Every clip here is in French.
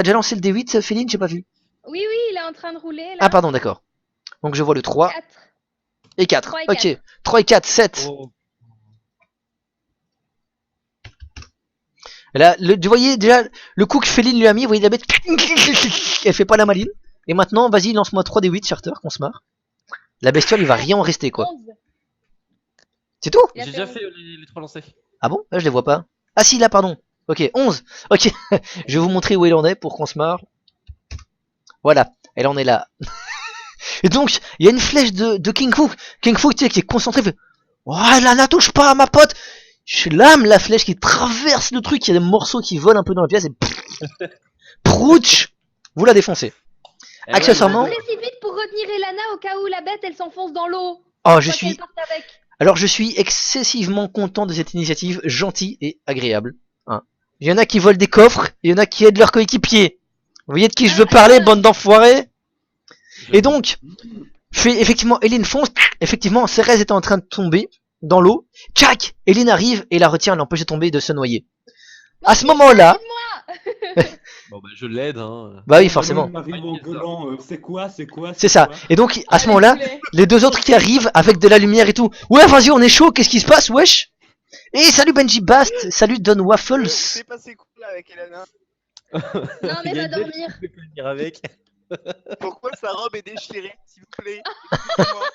T'as déjà lancé le D8, Féline? J'ai pas vu. Oui, oui, il est en train de rouler là. Ah, pardon, d'accord. Donc je vois le 3 4. et 4. 3 et Ok. 4. 3 et 4, 7. Oh. Là, tu voyez déjà le coup que Féline lui a mis, vous voyez la bête. Elle fait pas la maline. Et maintenant, vas-y, lance-moi 3 D8, Charter, qu'on se marre. La bestiole, il va rien en rester, quoi. 11. C'est tout? Il a J'ai fait déjà 11. fait les 3 lancers. Ah bon? Là, je les vois pas. Ah si, là, pardon. Ok, 11. Ok. Je vais vous montrer où il en est pour qu'on se marre. Voilà. Elle en est là. Et donc, il y a une flèche de King Fu. King Fu, tu sais, qui est concentré. Fait, oh, là, ne touche pas à ma pote. Je lame la flèche qui traverse le truc. Il y a des morceaux qui volent un peu dans la pièce. Et prouch, vous la défoncez. Eh Accessoirement, Roulez si vite pour retenir Elana au cas où la bête elle s'enfonce dans l'eau. oh, Quoi qu'elle parte avec. alors je suis excessivement content de cette initiative, gentille et agréable. Hein. Il y en a qui volent des coffres, il y en a qui aident leurs coéquipiers. Vous voyez de qui je veux parler, bande d'enfoirés? Et donc, effectivement, Eline fonce. Effectivement, Cérès est en train de tomber dans l'eau. Tchac, Eline arrive et la retient, l'empêche de tomber et de se noyer. À ce moment-là, Bon bah je l'aide hein. bah oui, forcément. Il m'arrive en gueulant, c'est quoi? C'est ça. Et donc, à ce moment-là, poulet. les deux autres qui arrivent avec de la lumière et tout. Ouais, vas-y, on est chaud, qu'est-ce qui se passe, wesh? Et salut Benji Bast, salut Don Waffles. C'est passé quoi là avec Elana? Non, mais Il y a va une belle dormir. qui peut venir avec. Pourquoi sa robe est déchirée, s'il vous plaît? Expliquez-moi.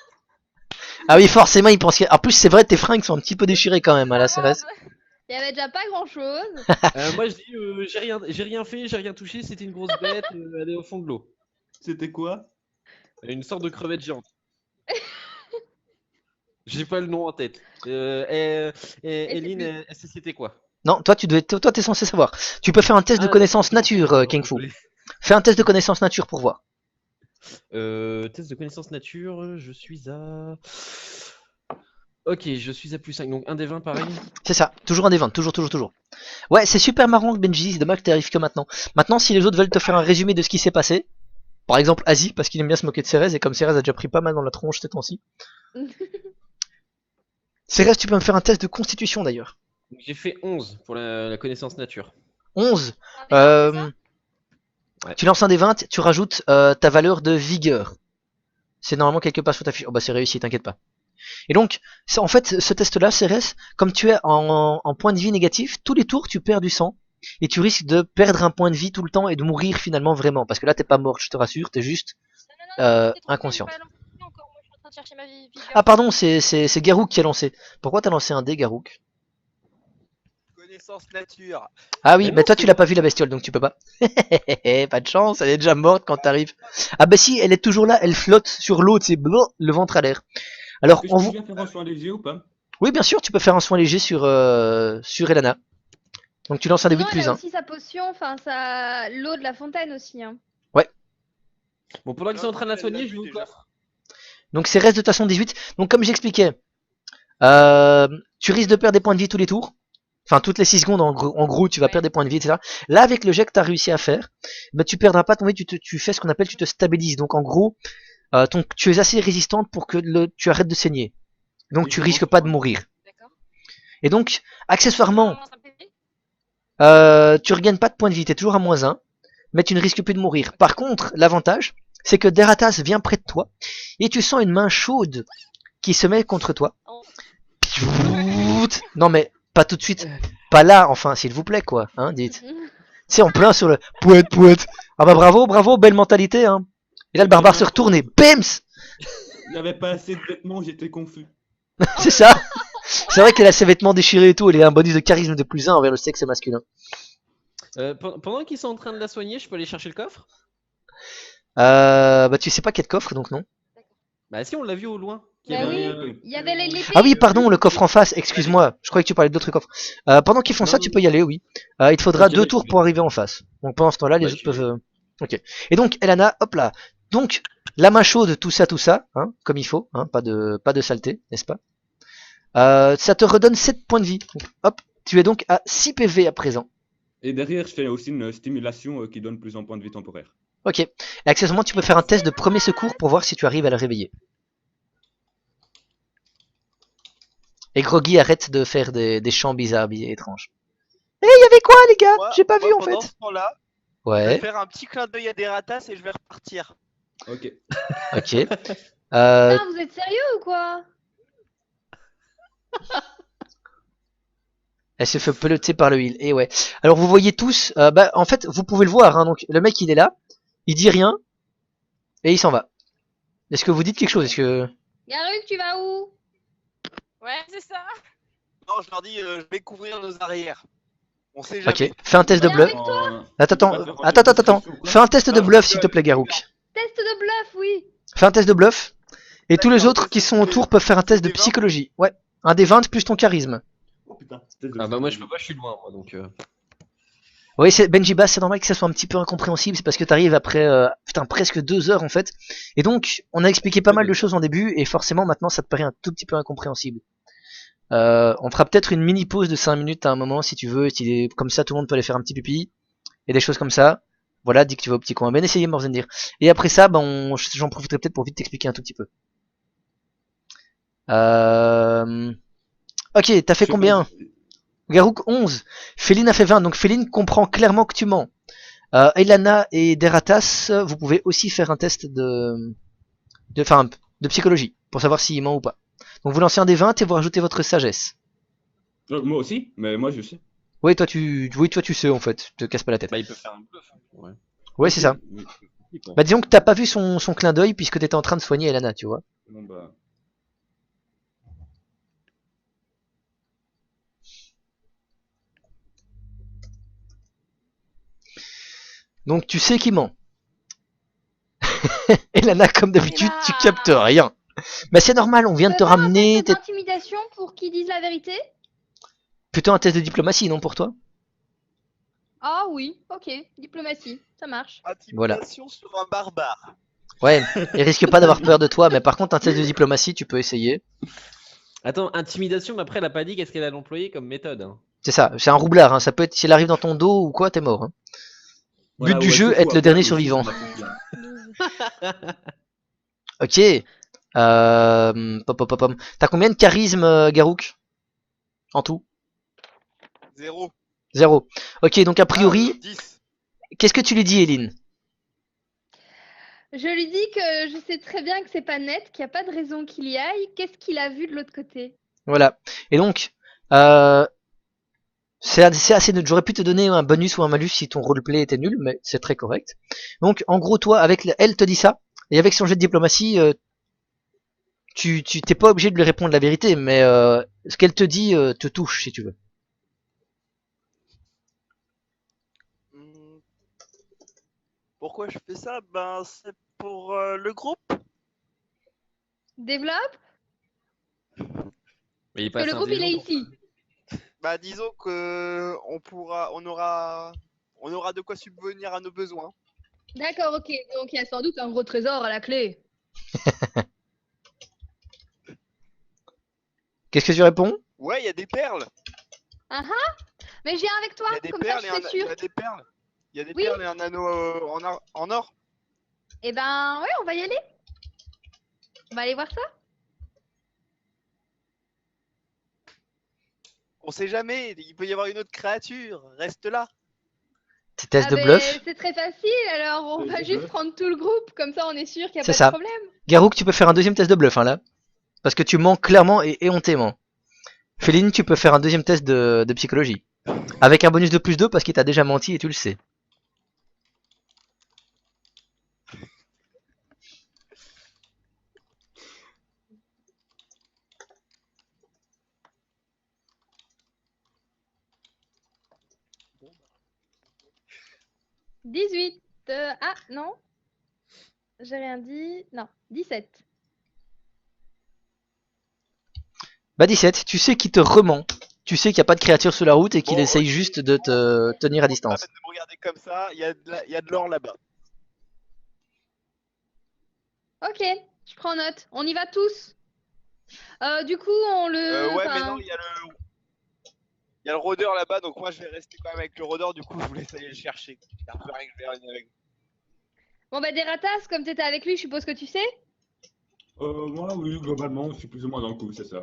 Ah oui, forcément, il pense qu'il... En plus, c'est vrai, tes fringues sont un petit peu déchirées quand même, à la Cérès. Il y avait déjà pas grand chose. Moi je dis j'ai rien fait, j'ai rien touché, c'était une grosse bête, elle est au fond de l'eau. C'était quoi? Une sorte de crevette géante. J'ai pas le nom en tête. Eline, c'était quoi? Non, toi, toi, t'es censé savoir. Tu peux faire un test de connaissance nature, King Fu. Fais un test de connaissance nature pour voir. Test de connaissance nature, je suis à... Ok, je suis à +5, donc un des 20 pareil. C'est ça, toujours un des 20, toujours. Ouais, c'est super marrant que Benji, c'est dommage que t'arrives que maintenant. Maintenant, si les autres veulent te faire un résumé de ce qui s'est passé, par exemple Asie, parce qu'il aime bien se moquer de Cérès, et comme Cérès a déjà pris pas mal dans la tronche ces temps-ci. Cérès, tu peux me faire un test de constitution d'ailleurs. Donc, j'ai fait 11 pour la connaissance nature. 11. Ouais. Tu lances un des 20, tu rajoutes ta valeur de vigueur. C'est normalement quelque part sur ta fiche. Oh bah c'est réussi, t'inquiète pas. Et donc, en fait, ce test-là, Cérès, comme tu es en point de vie négatif, tous les tours tu perds du sang. Et tu risques de perdre un point de vie tout le temps et de mourir finalement vraiment. Parce que là, t'es pas mort, je te rassure, t'es juste inconsciente. Ah pardon, c'est Garouk qui a lancé. Pourquoi t'as lancé un dé, Garouk? Connaissance nature. Ah oui, Mais mais non, toi tu c'est- l'as pas vu la bestiole, donc tu peux pas. Pas de chance, elle est déjà morte quand t'arrives. Ah bah si, elle est toujours là, elle flotte sur l'eau, c'est le ventre à l'air. Alors, Est-ce que on je vous... peux bien faire un soin léger ou pas? Oui, bien sûr, tu peux faire un soin léger sur Elana. Donc tu lances un des 8 Non, elle plus a 1. aussi sa potion, enfin l'eau de la fontaine aussi. Hein. Bon, pendant qu'ils sont en train de la soigner, je vais au coffre. Donc c'est reste de toute façon 18. Donc comme j'expliquais, tu risques de perdre des points de vie tous les tours. Enfin, toutes les 6 secondes, en gros, tu vas perdre des points de vie, etc. Là, avec le jet que tu as réussi à faire, bah, tu perdras pas ton vie, tu fais ce qu'on appelle, tu te stabilises. Donc, en gros, tu es assez résistante pour que tu arrêtes de saigner. Donc, Et tu c'est risques bon, pas ça de va. mourir. Et donc, accessoirement, tu regagnes pas de points de vie, tu es toujours à -1, mais tu ne risques plus de mourir. Par contre, l'avantage, c'est que Deratas vient près de toi, et tu sens une main chaude qui se met contre toi. Non mais, pas tout de suite. Pas là, enfin, s'il vous plaît, quoi, hein, dites. C'est en plein sur le poète. Ah bah bravo, belle mentalité, hein. Et là, le barbare se retourne et BEMS. Il n'y avait pas assez de vêtements, j'étais confus. C'est ça. C'est vrai qu'elle a ses vêtements déchirés et tout, elle a un bonus de charisme de +1 envers le sexe masculin. Pendant qu'ils sont en train de la soigner, je peux aller chercher le coffre? Bah tu sais pas quel coffre, donc non. Bah si, on l'a vu au loin. Bah oui, il y avait l'épée. Ah oui, pardon, le coffre en face, excuse-moi. Je croyais que tu parlais d'autres coffres. Pendant qu'ils font Non, ça, non, tu peux y aller, oui. Il te faudra Ok, 2 bah, tours j'y vais. pour arriver en face. Donc pendant ce temps-là, les Bah, autres j'y vais. peuvent... Ok. Et donc, Elana, hop là. Donc, la main chaude, tout ça, hein, comme il faut, hein, pas de saleté, n'est-ce pas? Ça te redonne 7 points de vie. Donc, hop, tu es donc à 6 PV à présent. Et derrière, je fais aussi une stimulation qui donne plus en points de vie temporaire. Ok. Et accessoirement, tu peux faire un test de premier secours pour voir si tu arrives à le réveiller. Et Groggy arrête de faire des chants bizarres et étranges. Eh, il y avait quoi, les gars? J'ai pas vu en pendant fait. ce temps-là, Je vais Ouais, faire un petit clin d'œil à des ratas et je vais repartir. Ok. ok. Putain, vous êtes sérieux ou quoi? Elle se fait peloter par le heal. Et ouais. Alors vous voyez tous, bah en fait vous pouvez le voir, hein, donc le mec il est là, il dit rien et il s'en va. Est-ce que vous dites quelque chose? Est-ce que... Garuk, tu vas où? Ouais, c'est ça. Non, je leur dis, je vais couvrir nos arrières. On sait Ok, jamais. fais un test de Viens bluff. avec toi. Attends. Fais un test de bluff s'il te plaît Garuk. Test de bluff, oui. Fais un test de bluff. Et tous les D'accord, autres qui c'est sont autour peuvent faire un test de des 20. psychologie. Ouais, un des 20 plus ton charisme. Oh putain. Ah bah moi je peux pas, je suis loin moi donc. Oui, c'est Benji Bass, c'est normal que ça soit un petit peu incompréhensible, c'est parce que t'arrives après putain, presque 2 heures en fait. Et donc, on a expliqué pas mal de choses en début, et forcément maintenant ça te paraît un tout petit peu incompréhensible. On fera peut-être une mini pause de 5 minutes à un moment si tu veux, comme ça tout le monde peut aller faire un petit pipi, et des choses comme ça. Voilà, dis que tu vas au petit coin. Bien essayé Morzendir. Et après ça, j'en profiterai peut-être pour vite t'expliquer un tout petit peu. Ok, t'as fait combien? Garouk 11. Féline a fait 20, donc Féline comprend clairement que tu mens. Elana et Deratas, vous pouvez aussi faire un test de psychologie, pour savoir s'il ment ou pas. Donc vous lancez un des 20 et vous rajoutez votre sagesse. Moi aussi, mais moi je sais. Oui, toi tu sais en fait, te casse pas la tête. Bah il peut faire un bluff. Hein. Ouais. Ouais, c'est ça. Bah disons que t'as pas vu son clin d'œil puisque t'étais en train de soigner Elana, tu vois. Bon, bah. Donc tu sais qu'il ment. Elana, comme d'habitude, tu captes rien. Bah c'est normal, on vient de te ramener. Un test d'intimidation pour qu'ils disent la vérité? Plutôt un test de diplomatie, non pour toi? Ah oui, ok. Diplomatie, ça marche. Intimidation sur un barbare. Ouais, il risque pas d'avoir peur de toi, mais par contre un test de diplomatie, tu peux essayer. Attends, intimidation, mais après elle a pas dit qu'est-ce qu'elle a employé comme méthode. Hein. C'est ça, c'est un roublard, hein. Ça peut être, si elle arrive dans ton dos ou quoi, t'es mort. Hein. Voilà, But du ouais, jeu, c'est être fou, le après, dernier aussi, survivant. ça m'a fait chier. Ok. T'as combien de charisme, Garouk? En tout? 0. 0. Ok, donc a priori, 10. qu'est-ce que tu lui dis, Eline? Je lui dis que je sais très bien que c'est pas net, qu'il n'y a pas de raison qu'il y aille. Qu'est-ce qu'il a vu de l'autre côté? Voilà. Et donc, c'est assez neutre. J'aurais pu te donner un bonus ou un malus si ton roleplay était nul, mais c'est très correct. Donc, en gros, toi, elle te dit ça, et avec son jet de diplomatie, tu t'es pas obligé de lui répondre la vérité, mais ce qu'elle te dit te touche, si tu veux. Pourquoi je fais ça? Ben, c'est pour le groupe. Développe? Mais il est Que pas le assez groupe il est intelligent pour ici. Bah, disons que on aura de quoi subvenir à nos besoins. D'accord, ok. Donc il y a sans doute un gros trésor à la clé. Qu'est-ce que tu réponds? Ouais, il y a des perles. Ah ah. Mais je viens avec toi, Il y a des comme ça perles je et un, suis il y sûre. a des perles. Il y a des Oui. perles et un anneau en or. Eh ben ouais, on va y aller. On va aller voir ça. On sait jamais, il peut y avoir une autre créature. Reste là. Tes tests de ben, bluff? c'est très facile, alors on Test va de juste bluff. prendre tout le groupe, comme ça on est sûr qu'il n'y a C'est pas ça. de problème. Garouk, tu peux faire un deuxième test de bluff, hein, là. Parce que tu mens clairement et éhontément. Féline, tu peux faire un deuxième test de psychologie. Avec un bonus de plus 2 parce qu'il t'a déjà menti et tu le sais. Bon, 18. Ah non. J'ai rien dit. Non, 17. Bah 17, tu sais qu'il te rement. Tu sais qu'il n'y a pas de créature sur la route et qu'il Bon, essaye ok. juste de te tenir à distance. Pas de me regarder comme ça, il y a de l'or là-bas. Ok, je prends note. On y va tous. Du coup, on le. Ouais, mais enfin, non, il y a le rôdeur là-bas, donc moi je vais rester quand même avec le rôdeur, du coup je vous laisse aller le chercher. Il y a un peu rien que je vais aller avec vous. Bon bah des ratasses, comme t'étais avec lui, je suppose que tu sais. Moi, oui, globalement, je suis plus ou moins dans le coup, c'est ça.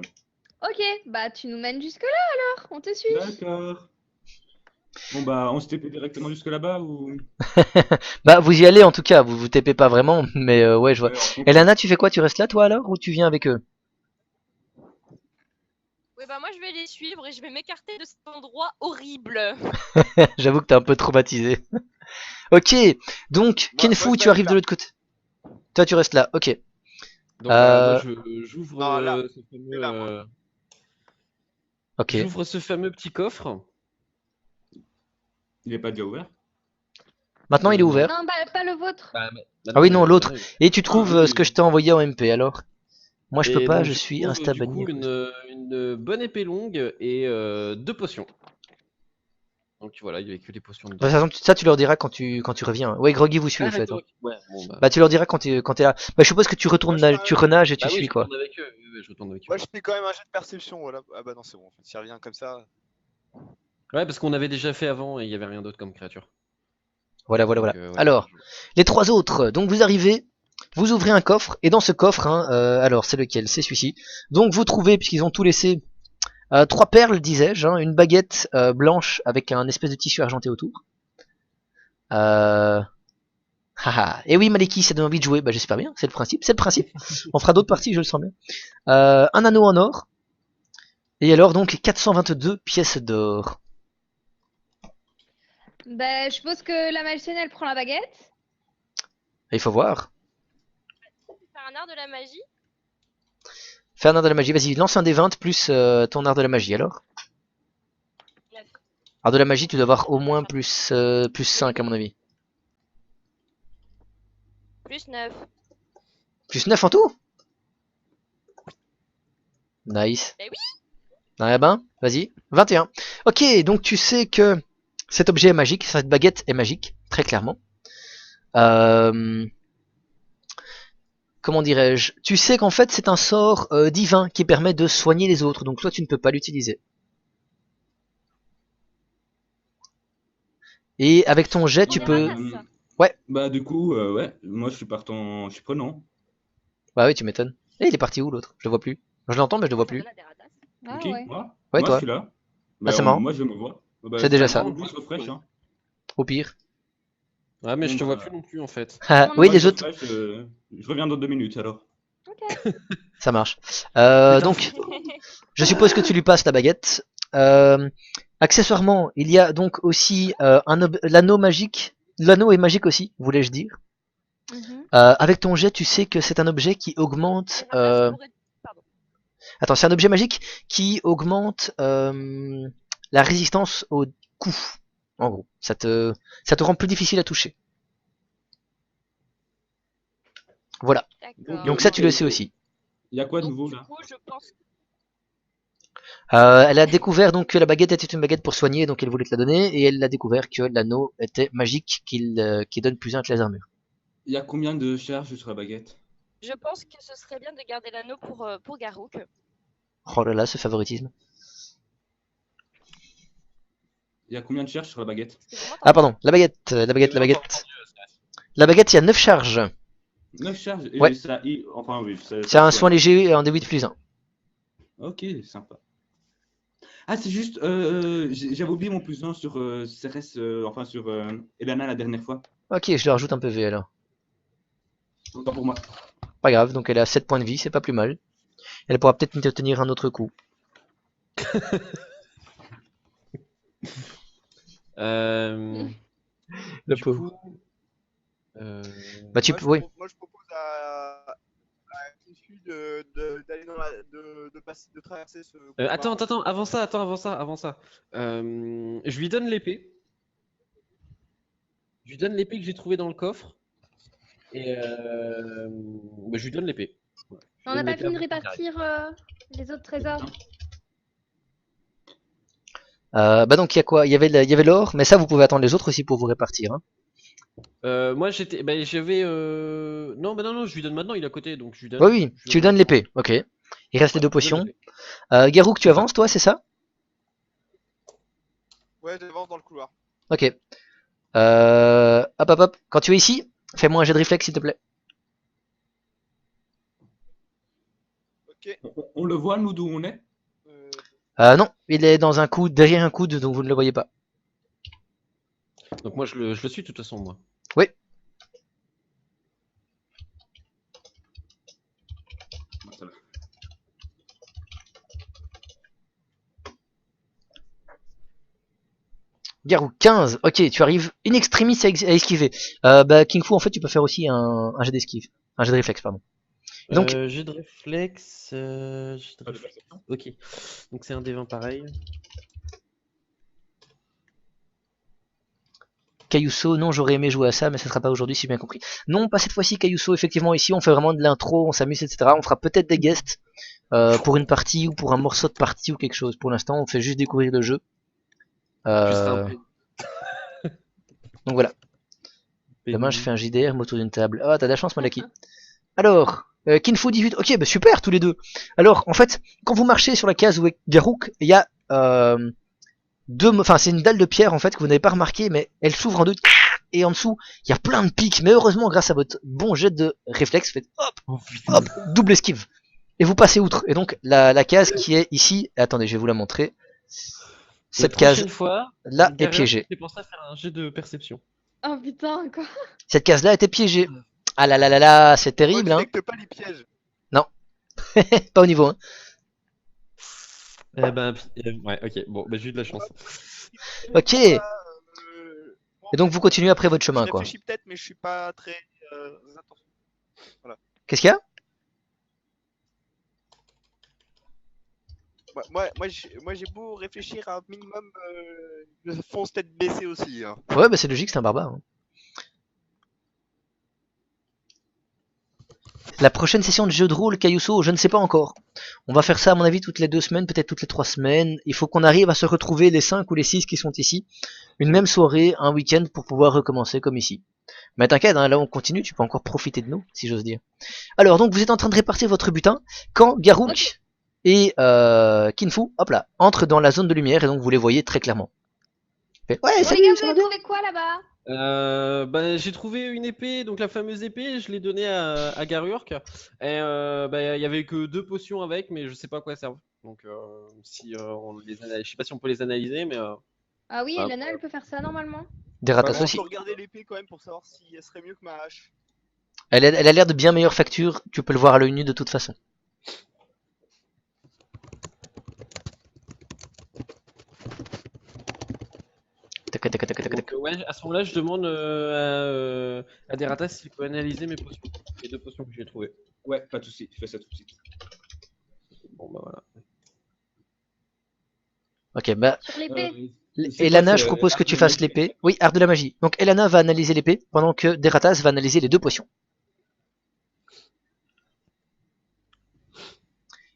Ok, bah tu nous mènes jusque là alors, on te suit. D'accord. Bon bah, on se TP directement jusque là-bas ou... Bah vous y allez en tout cas, vous vous tapez pas vraiment, mais ouais je vois. Ouais, en fonction. Elana, tu fais quoi? Tu restes là toi alors ou tu viens avec eux? Oui, bah moi je vais les suivre et je vais m'écarter de cet endroit horrible. J'avoue que t'es un peu traumatisé. Ok, donc Moi, Kenfu, je tu reste arrives de là. l'autre côté. Toi tu restes là, ok. Donc voilà, moi Euh, j'ouvre Non, là. ce fameux, C'est là, moi. ok. j'ouvre ce fameux petit coffre. Il est pas déjà ouvert? Maintenant il est Non. ouvert. Non, bah, pas le vôtre. Bah, Ah oui maintenant, non l'autre. maintenant, il est ouvert. Et tu trouves oui, ce que oui. je t'ai envoyé en MP alors. Moi je peux Et pas, donc je je suis trouve insta du coup banni. une bonne épée longue et 2 potions. Donc voilà, il y avait que les potions De dedans. toute façon, ça tu leur diras quand tu reviens. Ouais, Groggy vous suit Ah au fait. d'accord, Hein. ok. Ouais, bon bah. Bah tu leur diras quand t'es là. Bah je suppose que tu Moi, retournes, je fais tu un- renages et tu Bah oui, suis je quoi. retourne avec eux. Oui, oui, je retourne avec eux. Moi, je fais quand même un jet de perception. Voilà. Ah bah non, c'est bon. En fait, s'il revient comme ça. Ouais, parce qu'on avait déjà fait avant et il y avait rien d'autre comme créature. Voilà, voilà, Donc voilà. ouais, Alors, les trois autres. Donc vous arrivez, vous ouvrez un coffre, et dans ce coffre, hein, alors c'est lequel? C'est celui-ci. Donc vous trouvez, puisqu'ils ont tout laissé, 3 perles, disais-je, hein, une baguette blanche avec un espèce de tissu argenté autour. Et oui, Maliki, ça donne envie de jouer. Bah j'espère bien, c'est le principe, c'est le principe. On fera d'autres parties, je le sens bien. Un anneau en or. Et alors donc 422 pièces d'or. Bah, je suppose que la magicienne, elle prend la baguette. Il faut voir. Faire un art de la magie. Fais un art de la magie, vas-y, lance un des 20 plus ton art de la magie alors. 9. Art de la magie, tu dois avoir au moins plus 5 à mon avis. Plus 9. Plus 9 en tout? Nice. Eh oui. Ah ben, vas-y. 21. Ok, donc tu sais que cet objet est magique, cette baguette est magique, très clairement. Comment dirais-je? Tu sais qu'en fait c'est un sort divin qui permet de soigner les autres, donc toi tu ne peux pas l'utiliser. Et avec ton jet, tu peux... Ratas. Ouais. Bah du coup, ouais, moi je suis partant, je suis prenant. Bah oui, tu m'étonnes. Et il est parti où l'autre? Je le vois plus. Je l'entends mais je le vois Ça plus. donne à des ratas. Ah Qui? ouais. Moi? Ouais, Moi je toi. suis là. Ah, c'est marrant. Moi je me vois. Bah, C'est déjà un ça. grand boost refresh, hein. Au pire. Ah mais je Bon, te vois bah, plus non plus en fait. Ah, Moi oui, non les je autres, refresh, je reviens dans 2 minutes alors. Ok. ça marche. Putain, Donc, je suppose que tu lui passes la baguette. Accessoirement, il y a donc aussi l'anneau magique. L'anneau est magique aussi, voulais-je dire. Mhm. Avec ton jet, tu sais que c'est un objet qui augmente. Les ratas pourraient- Pardon. Attends, c'est un objet magique qui augmente la résistance au coup. En gros, ça te rend plus difficile à toucher. Voilà. D'accord. Donc ça, tu le sais aussi. Il y a quoi de Donc, nouveau du là? coup, je pense que Elle a découvert donc que la baguette était une baguette pour soigner, donc elle voulait te la donner, et elle a découvert que l'anneau était magique, qui donne plus 1 que les armures. Il y a combien de charges sur la baguette? je pense que ce serait bien de garder l'anneau pour Garouk. Oh là là, ce favoritisme. Il y a combien de charges sur la baguette? Est-ce que vous m'entendez? Ah pardon, la baguette, la baguette, la baguette. La baguette, il y a 9 charges. 9 charges et Ouais. ça, enfin oui, C'est un soin léger et un D8 plus 1. Ok, sympa. Ah, c'est juste, j'avais oublié mon plus 1 sur CRS, enfin sur Elana la dernière fois. Ok, je lui rajoute un PV alors. Autant pour moi. Pas grave, donc elle a 7 points de vie, c'est pas plus mal. Elle pourra peut-être te tenir un autre coup. Euh, Le du pauvre. coup, Bah tu Moi, peux, oui. moi, je propose à Kinfu d'aller dans la, de passer, de traverser ce. attends, avant ça. Je lui donne l'épée. Je lui donne l'épée que j'ai trouvée dans le coffre. Et bah, je lui donne l'épée. Ouais. Je On donne n'a pas l'épée fini de à mon frère. répartir les autres trésors. Bah donc il y a quoi? Il y avait l'or, mais ça vous pouvez attendre les autres aussi pour vous répartir. Hein. Moi j'avais non non, je lui donne maintenant, il est à côté donc je lui donne. Oui, oui, Je tu lui donnes l'épée, ok. Il reste les 2 je donne potions. l'épée. Garouk, tu C'est ça. avances toi, c'est ça? Ouais, j'avance dans le couloir. Ok. Hop hop hop, quand tu es ici, fais-moi un jet de réflexe s'il te plaît. Ok. On le voit nous d'où on est? Euh, Non, il est dans un coude, derrière un coude, donc vous ne le voyez pas. Donc moi je le suis de toute façon moi. Ça va. Garou, 15. Ok, tu arrives in extremis à esquiver. Bah, King Fu, en fait, tu peux faire aussi un jet d'esquive. Un jet de réflexe, pardon. Et donc, J'ai de réflexe. J'ai de Pas de réflexe. perception. Ok. Donc c'est un D20 pareil. Caillousso, non, j'aurais aimé jouer à ça, mais ça sera pas aujourd'hui, si j'ai bien compris. Non, pas cette fois-ci, Caillousso. Effectivement, ici, on fait vraiment de l'intro, on s'amuse, etc. On fera peut-être des guests pour une partie ou pour un morceau de partie ou quelque chose. Pour l'instant, on fait juste découvrir le jeu. Tu seras un Donc voilà. Demain, je fais un JDR, moto d'une table. Ah, t'as de la chance, Malaki. Alors, Kinfu 18. Ok, bah super, tous les deux. Alors, en fait, quand vous marchez sur la case où est Garouk, il y a enfin, c'est une dalle de pierre en fait que vous n'avez pas remarqué, mais elle s'ouvre en deux. Et en dessous, il y a plein de pics. Mais heureusement, grâce à votre bon jet de réflexe, faites hop, hop, double esquive. Et vous passez outre. Et donc, la case qui est ici. Attendez, je vais vous la montrer. Cette case fois, là est Garrett, piégée. j'ai pensé à faire un jet de perception. Oh putain, quoi. Cette case là était piégée. Ah là là là là, c'est terrible, hein. Détecte pas les pièges. Pas au niveau 1. Ouais, ok. Bon, bah j'ai eu de la chance. Ok. Et donc, vous continuez après votre Je chemin, quoi. réfléchis peut-être, mais je suis pas très attention. Qu'est-ce qu'il y a? Moi, j'ai beau réfléchir à un minimum, je fonce tête baissée aussi. Hein. Ouais, bah c'est logique, c'est un barbare. Hein. La prochaine session de jeu de rôle, Caillousso, je ne sais pas encore. On va faire ça à mon avis toutes les 2 semaines, peut-être toutes les 3 semaines. Il faut qu'on arrive à se retrouver les 5 ou les 6 qui sont ici. Une même soirée, un week-end pour pouvoir recommencer comme ici. Mais t'inquiète, hein, là on continue, tu peux encore profiter de nous, si j'ose dire. Alors donc vous êtes en train de répartir votre butin quand Garouk Ok. et Kinfu, hop là, entrent dans la zone de lumière et donc vous les voyez très clairement. Fait, ouais, Bon, salut, les gars, ça vous va avez bien? trouvé quoi là-bas? J'ai trouvé une épée, donc la fameuse épée, je l'ai donnée à Garurk. Et il y avait que 2 potions avec, mais je sais pas à quoi elles servent. Donc si je sais pas si on peut les analyser, mais Ah oui, Ah, Elena, elle peut faire ça normalement. Des ratasses On aussi. peut regarder l'épée quand même pour savoir si elle serait mieux que ma hache. Elle a l'air de bien meilleure facture, tu peux le voir à l'œil nu de toute façon. Tac, tac, tac, tac, tac, tac. donc, ouais, à ce moment-là, je demande à Deratas s'il peut analyser mes potions, les 2 potions que j'ai trouvées. Ouais, pas de soucis, fais ça tout de suite. Bon bah voilà. Ok, bah Sur l'épée. C'est Elana, quoi, je c'est, propose que art tu de fasses magie? l'épée. Oui, art de la magie. Donc Elana va analyser l'épée, pendant que Deratas va analyser les 2 potions.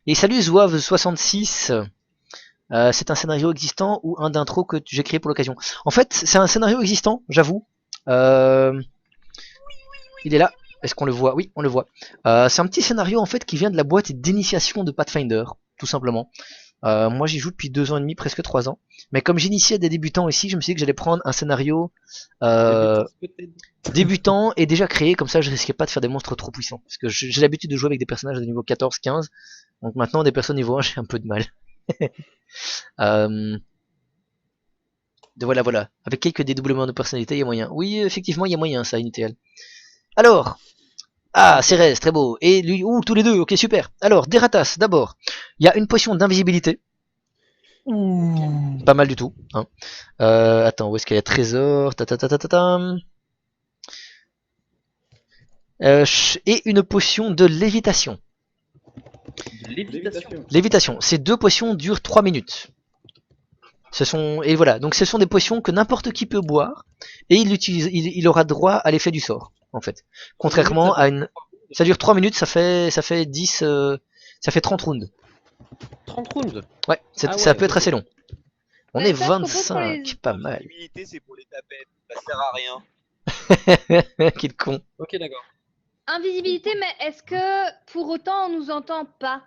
Et salut Zouave66. C'est un scénario existant ou un d'intro que j'ai créé pour l'occasion. En fait, c'est un scénario existant, j'avoue. Il est là. Est-ce qu'on le voit? Oui, on le voit. C'est un petit scénario en fait qui vient de la boîte d'initiation de Pathfinder, tout simplement. Moi j'y joue depuis 2 ans et demi, presque 3 ans. Mais comme j'initiais des débutants ici, je me suis dit que j'allais prendre un scénario débutant et déjà créé, comme ça je risquais pas de faire des monstres trop puissants. Parce que j'ai l'habitude de jouer avec des personnages de niveau 14-15. Donc maintenant des personnes niveau 1 j'ai un peu de mal. Voilà. Avec quelques dédoublements de personnalité, il y a moyen. Oui, effectivement, il y a moyen, ça, Intel. Alors, Cérès, très beau. Et lui, tous les deux, ok, super. Alors, Deratas, d'abord. Il y a une potion d'invisibilité. Pas mal du tout. Hein. Attends, où est-ce qu'il y a trésor? Et une potion de lévitation. Lévitation. Lévitation, ces 2 potions durent 3 minutes. Et voilà, donc ce sont des potions que n'importe qui peut boire, et il aura droit à l'effet du sort, en fait. Contrairement à une... Ça dure 3 minutes, ça fait 10... ça fait 30 rounds. 30 rounds. Ouais, ça peut être assez long. On Ouais, est ça, je propose pour 25, les- pas mal. L'invisibilité, c'est pour les tapettes. Ça sert à rien. Quel con. Ok, d'accord. Invisibilité, mais est-ce que pour autant on nous entend pas?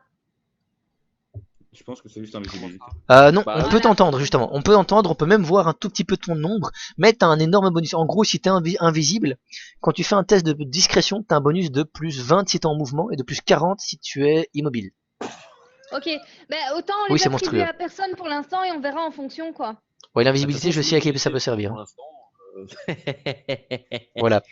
Je pense que c'est juste invisibilité. Non, Bah, on voilà. peut t'entendre justement. On peut entendre, on peut même voir un tout petit peu ton ombre, mais t'as un énorme bonus. En gros, si t'es invisible, quand tu fais un test de discrétion, t'as un bonus de plus 20 si t'es en mouvement et de plus 40 si tu es immobile. Ok, bah autant Oui, les c'est attribuer monstrueux. à personne pour l'instant et on verra en fonction quoi. Ouais, De toute l'invisibilité, façon, je si sais à quel vous ça peut avez servir. pour Hein. l'instant, Voilà.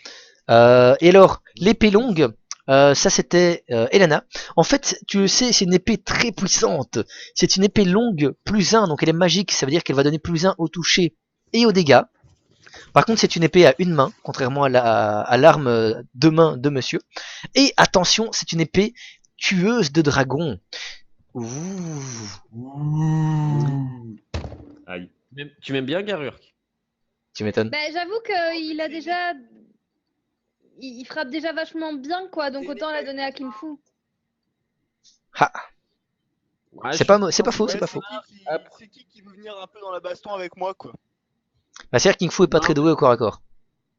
Et alors, l'épée longue, ça c'était Elana. En fait, tu le sais, c'est une épée très puissante. C'est une épée longue, +1, donc elle est magique, ça veut dire qu'elle va donner +1 au toucher et aux dégâts. Par contre, c'est une épée à une main, contrairement à l'arme deux mains de monsieur. Et attention, c'est une épée tueuse de dragon. Ouh. Aïe. Tu m'aimes bien, Garurk? Tu m'étonnes. Bah, j'avoue qu'il a déjà. Il frappe déjà vachement bien, quoi, donc autant la donner à King Fu. Ah, Ouais, c'est je pas, suis- c'est pas faux, Ouais, c'est pas faux. c'est qui veut venir un peu dans la baston avec moi, quoi? Bah, c'est-à-dire que King Fu est pas Non, très doué au corps à corps.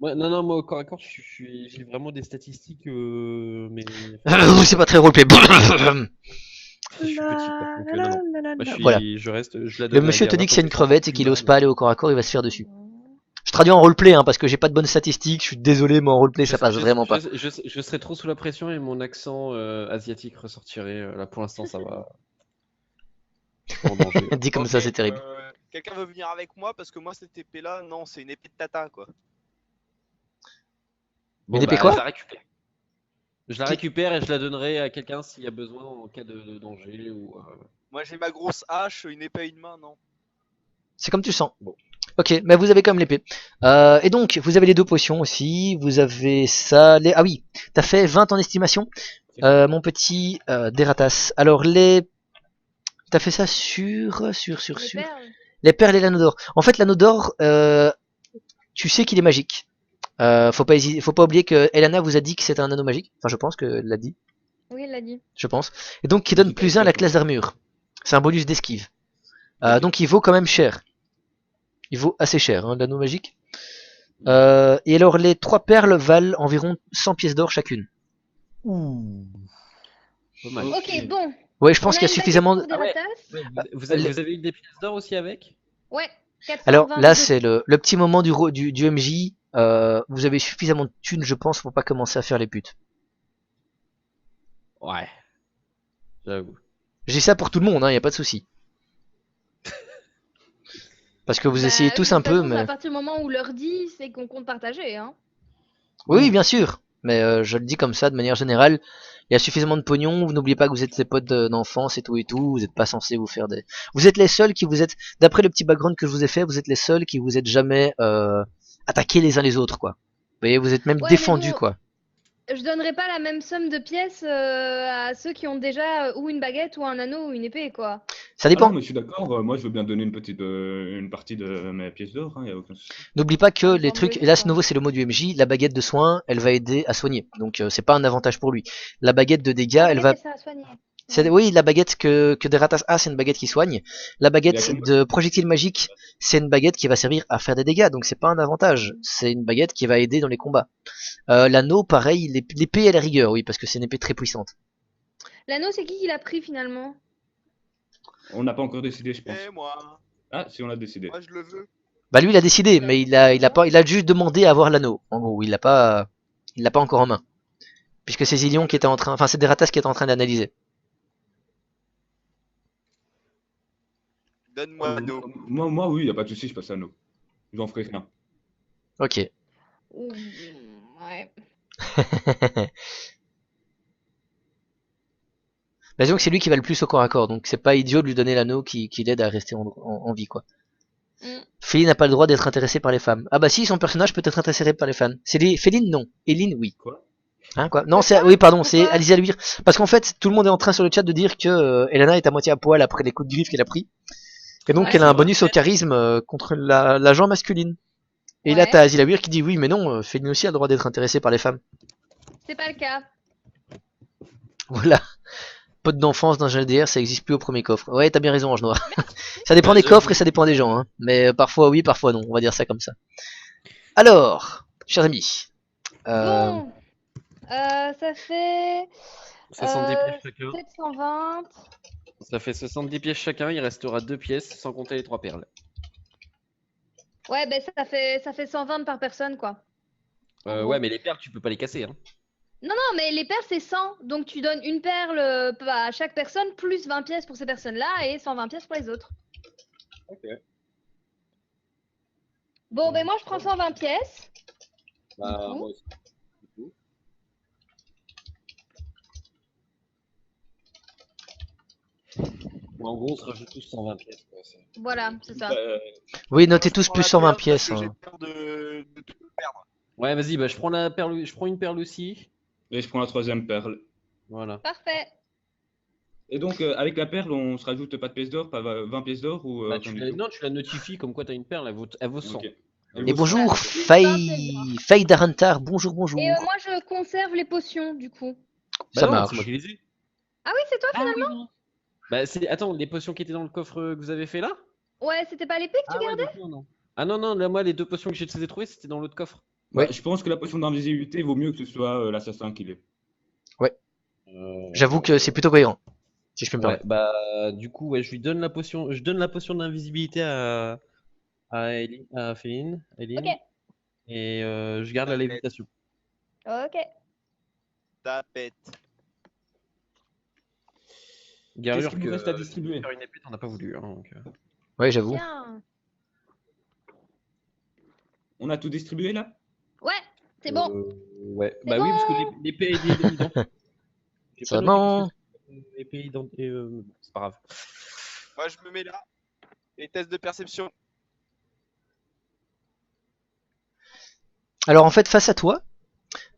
Ouais, non, moi au corps à corps, j'ai vraiment des statistiques, mais C'est pas très roleplay. je suis petit, quoi. Donc, non. Moi, Voilà. je la Le donne à monsieur te Garurk dit que en c'est une plus, je pense crevette et plus qu'il mal, ose pas aller au corps à corps, il va se faire dessus. Je traduis en roleplay hein, parce que j'ai pas de bonnes statistiques, je suis désolé, mais en roleplay ça passe vraiment pas. Je serais trop sous la pression et mon accent asiatique ressortirait. Là, pour l'instant, ça va. Je suis pas en danger. Dit comme Ok, ça, c'est terrible. Quelqu'un veut venir avec moi parce que moi cette épée là, non, c'est une épée de tata quoi. Une épée quoi je la récupère. Je la récupère et je la donnerai à quelqu'un s'il y a besoin en cas de danger ou. Moi j'ai ma grosse hache, une épée à une main, non. C'est comme tu sens. Bon. Ok, mais vous avez quand même l'épée. Et donc, vous avez les deux potions aussi, vous avez ça... Ah oui, t'as fait 20 en estimation, mon petit Deratas. Alors, t'as fait ça sur... Les perles. Les perles et l'anneau d'or. En fait, l'anneau d'or, tu sais qu'il est magique. Faut pas oublier que Elana vous a dit que c'était un anneau magique. Enfin, je pense qu'elle l'a dit, Oui, il l'a dit. je pense. Et donc, qui donne +1 à la classe d'armure. C'est un bonus d'esquive. Donc, il vaut quand même cher. Il vaut assez cher, hein, l'anneau magique. Et alors, les 3 perles valent environ 100 pièces d'or chacune. Pas mal. Ok, bon. Ouais, je On pense a qu'il y a une suffisamment... baguette pour Ah ouais. Deratas. Ouais, vous avez eu des pièces d'or aussi avec? Ouais, 422. Alors là, c'est le petit moment du MJ. Vous avez suffisamment de thunes, je pense, pour pas commencer à faire les putes. Ouais. J'avoue. Je dis ça pour tout le monde, hein, y a pas de souci. Parce que vous essayez Bah tous oui, un de toute peu, façon, mais... À partir du moment où on leur dit, c'est qu'on compte partager, hein. Oui, bien sûr. Mais je le dis comme ça, de manière générale. Il y a suffisamment de pognon. Vous n'oubliez pas que vous êtes ses potes d'enfance et tout et tout. Vous n'êtes pas censé vous faire des... Vous êtes les seuls qui vous êtes... D'après le petit background que je vous ai fait, vous êtes les seuls qui vous êtes jamais attaqués les uns les autres, quoi. Vous voyez, vous êtes même Ouais, mais défendus, bon, quoi. je donnerais pas la même somme de pièces à ceux qui ont déjà ou une baguette ou un anneau ou une épée, quoi. Ça Ah non, dépend. mais je suis d'accord. Moi, je veux bien donner une partie de mes pièces d'or. Il n'y a aucun souci. N'oublie pas que Ça me les semble trucs, et logique, là quoi. ce nouveau c'est le mot du MJ, la baguette de soin, elle va aider à soigner. Donc c'est pas un avantage pour lui. La baguette de dégâts, La elle baguette, va... elle sert à soigner. Oui, la baguette que Deratas a, c'est une baguette qui soigne. La Il y a baguette comme- de projectile magique, c'est une baguette qui va servir à faire des dégâts. Donc c'est pas un avantage. C'est une baguette qui va aider dans les combats. L'anneau, pareil, l'épée à la rigueur, oui, parce que c'est une épée très puissante. L'anneau, c'est qui l'a pris finalement? On n'a pas encore décidé, je pense. Et moi, Ah, si on l'a décidé. moi je le veux. Bah lui il a décidé, mais il a juste demandé à avoir l'anneau. En gros, il l'a pas encore en main. Puisque c'est Zillion qui était en train, enfin c'est Deratas qui était en train d'analyser. Donne-moi l'anneau. Moi, oui, il n'y a pas de souci, je passe à nous. Je n'en ferai rien. Ok. Ouh, ouais. Bah, disons que c'est lui qui va le plus au corps à corps, donc c'est pas idiot de lui donner l'anneau qui l'aide à rester en vie, quoi. Mm. Féline n'a pas le droit d'être intéressée par les femmes. Ah bah si, son personnage peut être intéressé par les femmes. Féline, non. Éline, oui. Quoi? Hein, quoi? Non, oui, pardon, c'est Pourquoi Alizia Luire. Parce qu'en fait, tout le monde est en train sur le chat de dire que Elana est à moitié à poil après les coups de griffe qu'elle a pris. Et donc Ouais, elle a c'est un vrai. bonus au charisme contre la genre masculine. Et là, Ouais. t'as Alizia Luire qui dit oui, mais non, Féline aussi a le droit d'être intéressée par les femmes. C'est pas le cas. Voilà. Pote d'enfance dans un LDR, ça existe plus au premier coffre. Ouais, t'as bien raison, Ange Noir. Ça dépend Ouais, des j'avoue. coffres et ça dépend des gens, hein. Mais parfois oui, parfois non. On va dire ça comme ça. Alors, chers amis. Bon, ça fait 70 pièces chacun. 720. Ça fait 70 pièces chacun, il restera 2 pièces sans compter les 3 perles. Ouais, ben ça fait 120 par personne, quoi. En gros. Ouais, mais les perles, tu peux pas les casser. Hein. Non, mais les perles, c'est 100. Donc tu donnes une perle à chaque personne, plus 20 pièces pour ces personnes-là et 120 pièces pour les autres. Bon, ben moi je prends 120 pièces. Bah, Du coup. moi aussi. Du coup. Bon, en gros, on se rajoute tous 120 pièces. Quoi, Voilà, c'est ça. Oui, notez Je tous prends plus la 120 perle parce pièces. que Hein. j'ai peur de tout perdre. Ouais, vas-y, bah, je prends la perle, je prends une perle aussi. Et je prends la troisième perle. Voilà. Parfait. Et donc, avec la perle, on se rajoute pas de pièces d'or, pas 20 pièces d'or ou Bah, rien du tout? non, tu la notifies comme quoi t'as une perle, elle vaut 100. Ok. Elle Et vaut 100. bonjour, Voilà. Faye Darentar, bonjour, bonjour. Et moi je conserve les potions du coup. Bah Ça non, c'est marche. moi qui les ai. Ah oui, c'est toi Ah finalement? oui, non. Bah, attends, les potions qui étaient dans le coffre que vous avez fait là? Ouais, c'était pas l'épée que tu Ah ouais, gardais? donc non. Ah non, non, là, moi, les 2 potions que j'ai trouvées, c'était dans l'autre coffre. Bah, Ouais. je pense que la potion d'invisibilité vaut mieux que ce soit l'assassin qui l'ait. J'avoue que c'est plutôt cohérent, si je peux me Ouais, permettre. bah, du coup, ouais, je lui donne la potion, je donne la potion d'invisibilité à Féline, Eileen, Ok. et je garde la Tapette. lévitation. Ok. Tapette. Garure qu'il nous reste à distribuer? faire une épée, t'en as pas voulu. Hein, donc, Ouais, j'avoue. Tiens. On a tout distribué là? Ouais, c'est bon. Ouais, C'est bah oui, parce que bon. l'épée est identique. J'ai Ça pas noté va. parce que l'épée identique. Bon, c'est pas grave. Moi, je me mets là. Les tests de perception. Alors en fait, face à toi,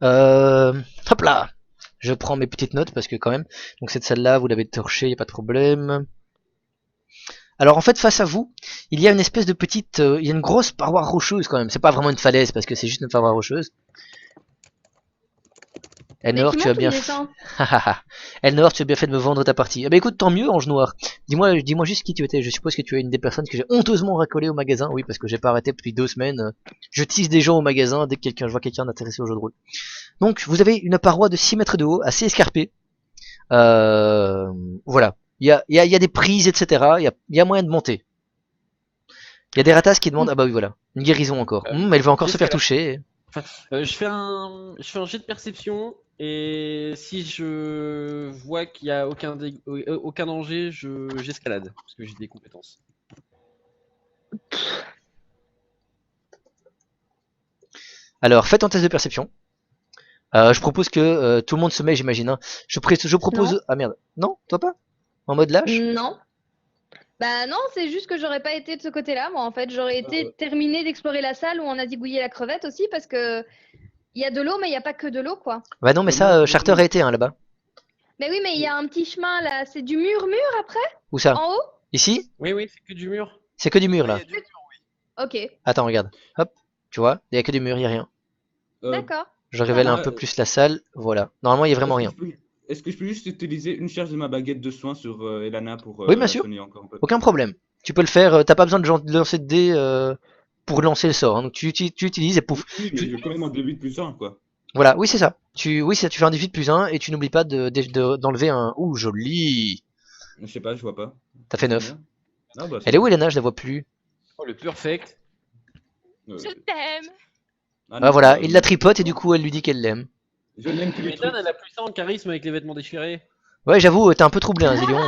hop là, je prends mes petites notes parce que quand même, donc cette salle-là, vous l'avez torchée, y a pas de problème. Alors en fait, face à vous, il y a une espèce de petite, il y a une grosse paroi rocheuse quand même. C'est pas vraiment une falaise parce que c'est juste une paroi rocheuse. Mais Elnor, tu tu as montes ou bien tu fait. descends? Elnor, tu as bien fait de me vendre ta partie. Eh ben écoute, tant mieux, Ange Noir. Dis-moi juste qui tu étais. Je suppose que tu es une des personnes que j'ai honteusement racolé au magasin. Oui, parce que j'ai pas arrêté depuis 2 semaines. Je tease des gens au magasin dès que je vois quelqu'un d'intéressé au jeu de rôle. Donc, vous avez une paroi de 6 mètres de haut, assez escarpée. Voilà. Il y a des prises, etc. Il y a moyen de monter. Il y a des ratasses qui demandent. Ah bah oui, voilà. Une guérison encore. Elle va encore se faire toucher. Je fais un jet de perception et si je vois qu'il y a aucun danger, j'escalade parce que j'ai des compétences. Alors, faites un test de perception. Je propose que tout le monde se met, j'imagine. Hein. Je propose. Non. Ah merde. Non, toi pas? En mode lâche? Non. Bah non, c'est juste que j'aurais pas été de ce côté-là. Moi, en fait, j'aurais été terminé d'explorer la salle où on a zigouillé la crevette aussi parce que il y a de l'eau, mais il y a pas que de l'eau, quoi. Bah non, mais ça, Charter a été là-bas. Mais oui, mais il y a un petit chemin là. C'est du mur après, Où ça? en haut? Ici? Oui, c'est que du mur. C'est que du mur Il y là. a du mur, oui. Ok, Attends, regarde. Hop, tu vois, il y a que du mur, il y a rien. d'accord. Je révèle un va. peu plus la salle. Voilà. Normalement, il y a vraiment rien. Est-ce que je peux juste utiliser une charge de ma baguette de soin sur Elana pour Oui, bien la sûr. soigner encore un peu? Aucun problème. Tu peux le faire. T'as pas besoin de lancer de dés pour lancer le sort. Hein. Donc tu utilises et pouf. Oui, mais je veux quand même en 2 plus 1, quoi. Voilà. Oui, c'est ça. Tu fais un 18 plus 1 et tu n'oublies pas d'enlever un. Ouh, joli. Je sais pas, je vois pas. T'as fait 9. Ah, bah, Elle est où, Elena? Je la vois plus. Oh, le perfect. Je t'aime. Ah voilà, il la tripote et du coup, elle lui dit qu'elle l'aime. Je n'aime que Tu les m'étonnes, trucs. elle a plus ça en charisme avec les vêtements déchirés. Ouais, j'avoue, t'es un peu troublé, hein, Zélion.